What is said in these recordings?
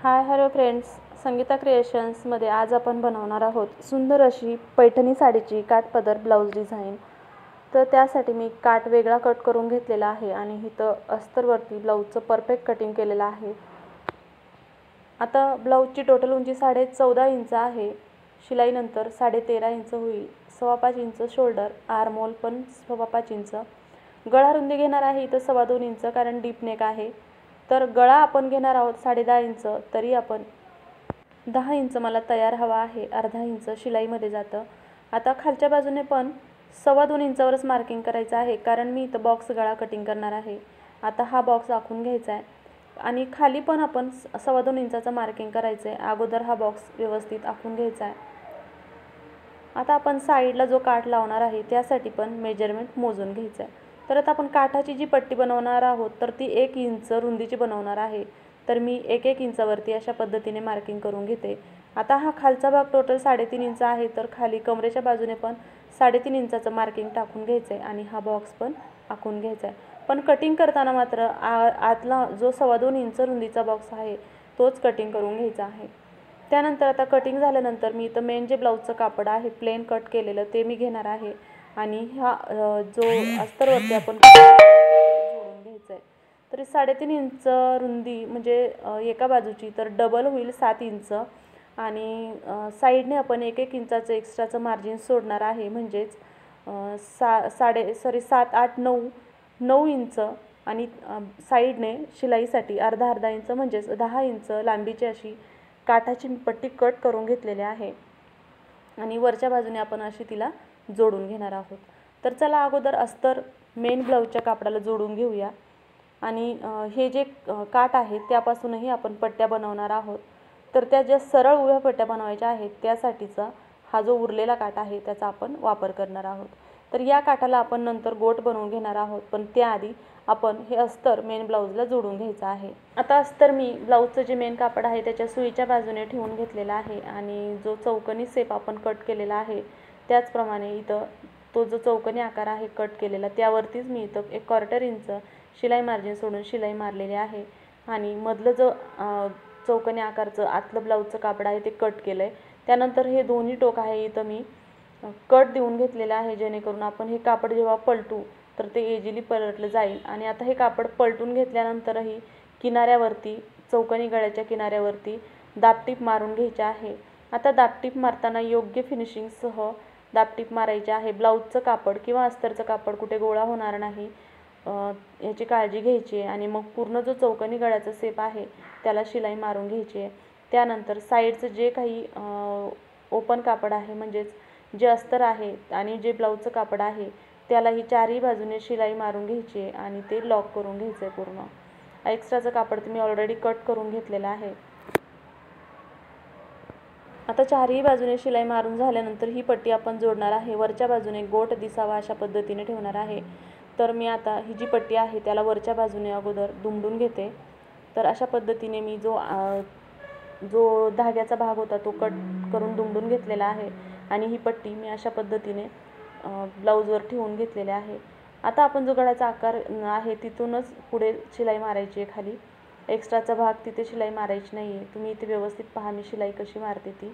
Hi hello friends, Sangeeta क्रिएशन्समध्ये आज आपण बनवणार आहोत सुंदर अशी पैठणी साडीची काठपदर ब्लाऊज डिझाईन। तर त्यासाठी मी काठ वेगळा कट करून घेतलेला आहे आणि इथं अस्तरवरती ब्लाऊजचं परफेक्ट कटिंग केलेलं आहे। आता ब्लाऊजची टोटल उंची 14.5 इंच आहे। शिलाईनंतर 13.5 इंच होईल। 5.25 इंच शोल्डर, आर्महोल पण 5.25 इंच। गळा रुंदी घेणार आहे इथं 2.25 इंच, कारण डीप नेक आहे। तर गळा आपण घेणार आहोत 10.5 इंच, तरी आपण 10 इंच मला तयार हवा आहे, अर्धा इंच शिलाईमध्ये जातं। आता खालच्या बाजूने पण 2.25 इंचावरच मार्किंग करायचं आहे, कारण मी इथं बॉक्स गळा कटिंग करणार आहे। आता हा बॉक्स आखून घ्यायचा आहे आणि खाली पण आपण 2.25 इंचाचं मार्किंग करायचं आहे। अगोदर हा बॉक्स व्यवस्थित आखून घ्यायचा आहे। आता आपण साईडला जो काठ लावणार आहे त्यासाठी पण मेजरमेंट मोजून घ्यायचं आहे। तर आता आपण काठाची जी पट्टी बनवणार आहोत तर ती 1 इंच रुंदीची बनवणार आहे। तर मी 1-1 इंचावरती अशा पद्धतीने मार्किंग करून घेते। आता हा खालचा भाग टोटल 3.5 इंच आहे, तर खाली कमरेच्या बाजूने पण 3.5 इंचाचं मार्किंग टाकून घ्यायचं आहे आणि हा बॉक्स पण आखून घ्यायचा आहे। पण कटिंग करताना मात्र आतला जो 2.25 इंच रुंदीचा बॉक्स आहे तोच कटिंग करून घ्यायचा आहे। त्यानंतर आता कटिंग झाल्यानंतर मी इथं मेन जे ब्लाऊजचं कापड आहे प्लेन कट केलेलं ते मी घेणार आहे आणि हा जो अस्तरवरती आपण जोडून घ्यायचं आहे। तरी 3.5 इंच रुंदी म्हणजे एका बाजूची, तर डबल होईल 7 इंच आणि साईडने आपण 1-1 इंचाचं एक्स्ट्राचं मार्जिन सोडणार आहे, म्हणजेच 7, 8, 9 इंच आणि साईडने शिलाईसाठी अर्धा इंच म्हणजेच 10 इंच लांबीची अशी काठाची पट्टी कट करून घेतलेली आहे आणि वरच्या बाजूने आपण अशी तिला जोडून घेणार आहोत। तर चला अगोदर अस्तर मेन ब्लाऊजच्या कापडाला जोडून घेऊया आणि हे जे काठ आहे त्यापासूनही आपण पट्ट्या बनवणार आहोत। तर त्या ज्या सरळ उभ्या पट्ट्या बनवायच्या आहेत त्यासाठीचा हा जो उरलेला काठ आहे त्याचा आपण वापर करणार आहोत। तर या काठाला आपण नंतर गोट बनवून घेणार आहोत, पण त्याआधी आपण हे अस्तर मेन ब्लाऊजला जोडून घ्यायचं आहे। आता अस्तर मी ब्लाऊजचं जे मेन कापड आहे त्याच्या सुईच्या बाजूने ठेवून घेतलेला आहे आणि जो चौकोनी शेप आपण कट केलेला आहे त्याचप्रमाणे इथं तो जो चौकोनी आकार आहे कट केलेला त्यावरतीच मी इथं 1/4 इंच शिलाई मार्जिन सोडून शिलाई मारलेली आहे आणि मधलं जो चौकोनी आकारचं आतलं ब्लाऊजचं कापड आहे ते कट केलं आहे। त्यानंतर हे दोन्ही टोक आहे इथं मी कट देऊन घेतलेलं आहे, जेणेकरून आपण हे कापड जेव्हा पलटू तर ते इझिली पलटलं जाईल। आणि आता हे कापड पलटून घेतल्यानंतरही किनाऱ्यावरती चौकोनी गळ्याच्या किनाऱ्यावरती दाबटीप मारून घ्यायचे आहे। आता दाबटीप मारताना योग्य फिनिशिंगसह दाबटीप मारायचे आहे। ब्लाऊजचं कापड किंवा अस्तरचं कापड कुठे गोळा होणार नाही याची काळजी घ्यायची आहे आणि मग पूर्ण जो चौकोनी गळ्याचा शेप आहे त्याला शिलाई मारून घ्यायची आहे। त्यानंतर साईडचं जे काही ओपन कापड आहे म्हणजेच जे अस्तर आहे आणि जे ब्लाऊजचं कापड आहे त्यालाही चारही बाजूने शिलाई मारून घ्यायची आहे आणि ते लॉक करून घ्यायचं आहे। पूर्ण एक्स्ट्राचं कापड तुम्ही ऑलरेडी कट करून घेतलेलं आहे। आता चारही बाजूने शिलाई मारून झाल्यानंतर ही पट्टी आपण जोडणार आहे। वरच्या बाजूने गोट दिसावा अशा पद्धतीने ठेवणार आहे। तर मी आता ही जी पट्टी आहे त्याला वरच्या बाजूने अगोदर दुमडून घेते। तर अशा पद्धतीने मी जो धाग्याचा भाग होता तो कट करून दुमडून घेतलेला आहे आणि ही पट्टी मी अशा पद्धतीने ब्लाऊजवर ठेवून घेतलेली आहे। आता आपण जो गळ्याचा आकार आहे तिथूनच पुढे शिलाई मारायची आहे। खाली एक्स्ट्राचा भाग तिथे शिलाई मारायची नाही आहे। तुम्ही इथे व्यवस्थित पहा मी शिलाई कशी मारते ती।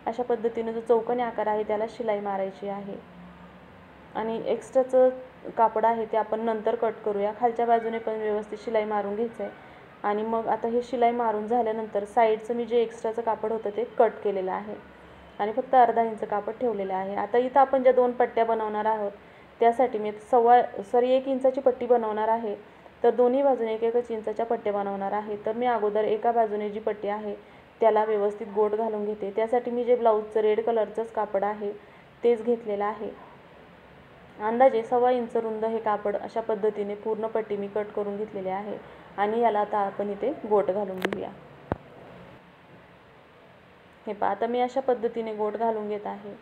अशा पद्धतीने जो चौकोनी आकार आहे त्याला शिलाई मारायची आहे आणि एक्स्ट्राचं कापड आहे ते आपण नंतर कट करूया। खालच्या बाजूने पण व्यवस्थित शिलाई मारून घ्यायचं आहे आणि मग आता हे शिलाई मारून झाल्यानंतर साईडचं मी जे एक्स्ट्राचं कापड होतं ते कट केलेलं आहे आणि फक्त अर्धा इंच कापड ठेवलेलं आहे। आता इथं आपण ज्या 2 पट्ट्या बनवणार आहोत त्यासाठी मी 1 इंचाची पट्टी बनवणार आहे, तर दोन्ही बाजूने 1-1 इंचाच्या पट्ट्या बनवणार आहे। तर मी अगोदर एका बाजूने जी पट्टी आहे त्याला व्यवस्थित गोट घालून घेते। त्यासाठी मी जे ब्लाऊजचं रेड कलरचंच कापड आहे तेच घेतलेलं आहे। अंदाजे 1.25 इंच रुंद हे कापड अशा पद्धतीने पूर्ण पट्टी मी कट करून घेतलेली आहे आणि याला आता आपण इथे गोट घालून घेऊया। हे पहा, आता मी अशा पद्धतीने गोट घालून घेत आहे।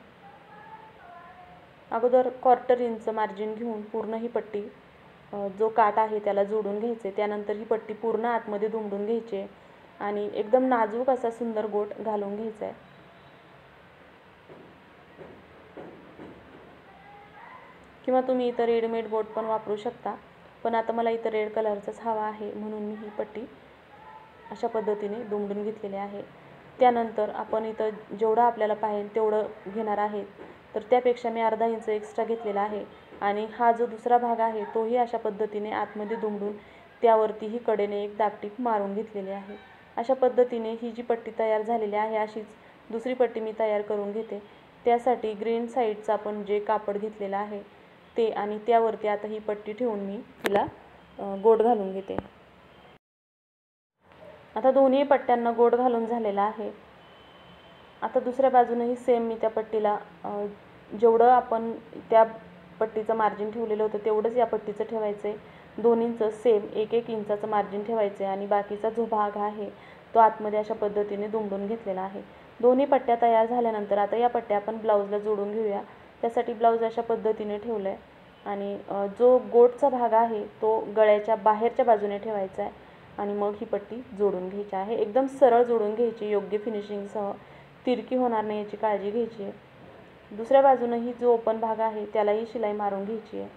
अगोदर 1/4 इंच मार्जिन घेऊन पूर्ण ही पट्टी जो काठ आहे त्याला जोडून घ्यायचे। त्यानंतर ही पट्टी पूर्ण आतमध्ये दुमडून घ्यायची आणि एकदम नाजूक असा सुंदर गोट घालून घ्यायचा आहे। किंवा तुम्ही इथं रेडीमेड गोट पण वापरू शकता, पण आता मला इथं रेड कलरचाच हवा आहे म्हणून मी ही पट्टी अशा पद्धतीने दुमडून घेतलेले आहे। त्यानंतर आपण इथं जेवढं आपल्याला पाहिजे तेवढं घेणार आहे, तर त्यापेक्षा मी अर्धा इंच एक्स्ट्रा घेतलेला आहे आणि हा जो दुसरा भाग आहे तोही अशा पद्धतीने आतमध्ये दुमडून त्यावरतीही कडेने एक दाबटीप मारून घेतलेली आहे। अशा पद्धतीने ही जी पट्टी तयार झालेली आहे अशीच दुसरी पट्टी मी तयार करून घेते। त्यासाठी ग्रीन साईडचं आपण जे कापड घेतलेलं आहे ते आणि त्यावरती आता ही पट्टी ठेवून मी तिला गोट घालून घेते। आता दोन्ही पट्ट्यांना गोट घालून झालेला आहे। आता दुसऱ्या बाजूनेही सेम मी त्या पट्टीला जेवढं आपण त्या पट्टीचं मार्जिन ठेवलेलं होतं तेवढंच या पट्टीचं ठेवायचं आहे। 2 इंच सेम 1-1 इंचाचं मार्जिन ठेवायचं आहे आणि बाकीचा जो भाग आहे तो आतमध्ये अशा पद्धतीने दुमडून घेतलेला आहे। दोन्ही पट्ट्या तयार झाल्यानंतर आता या पट्ट्या आपण ब्लाऊजला जोडून घेऊया। त्यासाठी ब्लाऊज अशा पद्धतीने ठेवलं आहे आणि जो गोटचा भाग आहे तो गळ्याच्या बाहेरच्या बाजूने ठेवायचा आहे आणि मग ही पट्टी जोडून घ्यायची आहे। एकदम सरळ जोडून घ्यायची, योग्य फिनिशिंगसह, तिरकी होणार नाही याची काळजी घ्यायची आहे। दुसऱ्या बाजूनेही जो ओपन भाग आहे त्यालाही शिलाई मारून घ्यायची आहे।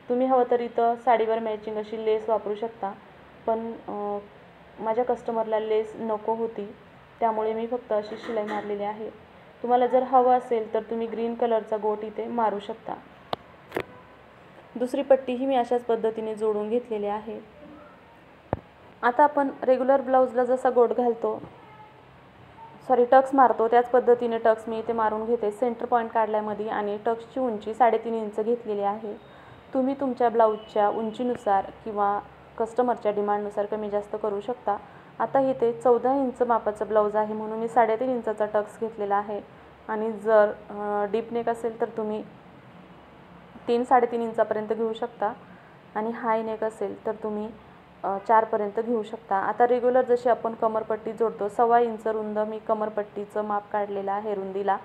तुम्ही हवं तर इथं साडीवर मॅचिंग अशी लेस वापरू शकता, पण माझ्या कस्टमरला लेस नको होती त्यामुळे मी फक्त अशी शिलाई मारलेली आहे। तुम्हाला जर हवं असेल तर तुम्ही ग्रीन कलरचा गोट इथे मारू शकता। दुसरी पट्टीही मी अशाच पद्धतीने जोडून घेतलेली आहे। आता आपण रेग्युलर ब्लाऊजला जसा गोट घालतो टक्स मारतो त्याच पद्धतीने टक्स मी इथे मारून घेते। सेंटर पॉईंट काढल्यामध्ये आणि टक्सची उंची 3.5 इंच घेतलेली आहे। तुम्ही तुमच्या ब्लाऊजच्या उंचीनुसार किंवा कस्टमरच्या डिमांडनुसार कमी जास्त करू शकता। आता इथे 14 इंच मापाचं ब्लाऊज आहे म्हणून मी 3.5 इंचाचा टक्स घेतलेला आहे आणि जर डीप नेक असेल तर तुम्ही 3-3.5 इंचापर्यंत घेऊ शकता आणि हाय नेक असेल तर तुम्ही 4 पर्यंत घेऊ शकता। आता रेग्युलर जशी आपण कमरपट्टी जोडतो 1.25 इंच रुंद मी कमरपट्टीचं माप काढलेलं आहे रुंदीला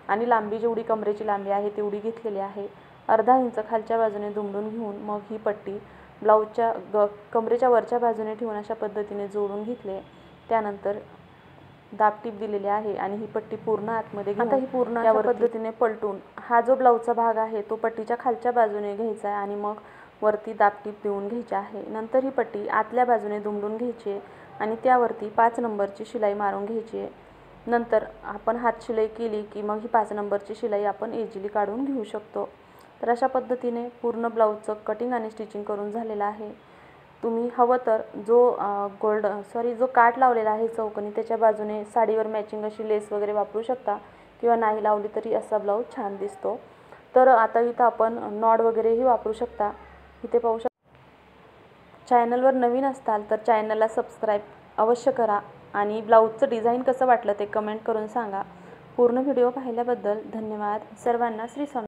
आणि लांबी जेवढी कमरेची लांबी आहे तेवढी घेतलेली आहे। अर्धा इंच खालच्या बाजूने दुमडून घेऊन मग ही पट्टी ब्लाऊजच्या कमरेच्या वरच्या बाजूने ठेवून अशा पद्धतीने जोडून घेतले। त्यानंतर दाबटीप दिलेली आहे आणि ही पट्टी पूर्ण आतमध्ये घेऊन आता ही पूर्ण अशा पद्धतीने पलटून हा जो ब्लाऊजचा भाग आहे तो पट्टीच्या खालच्या बाजूने घ्यायचा आहे आणि मग वरती दाबटीप देऊन घ्यायची आहे। नंतर ही पट्टी आतल्या बाजूने दुमडून घ्यायची आहे आणि त्यावरती 5 नंबरची शिलाई मारून घ्यायची आहे। नंतर आपण हात शिलाई केली की मग ही 5 नंबरची शिलाई आपण इझिली काढून घेऊ शकतो। तर अशा पद्धतीने पूर्ण ब्लाऊजचं कटिंग आणि स्टिचिंग करून झालेलं आहे। तुम्ही हवं तर जो काठ लावलेला आहे चौकोनी त्याच्या बाजूने साडीवर मॅचिंग अशी लेस वगैरे वापरू शकता किंवा नाही लावली तरी असा ब्लाऊज छान दिसतो। तर आता इथं आपण नॉड वगैरेही वापरू शकता। इथे पाहू शकता। चॅनलवर नवीन असाल तर चॅनलला सबस्क्राईब अवश्य करा आणि ब्लाऊजचं डिझाईन कसं वाटलं ते कमेंट करून सांगा। पूर्ण व्हिडिओ पाहिल्याबद्दल धन्यवाद। सर्वांना श्री स्वामी।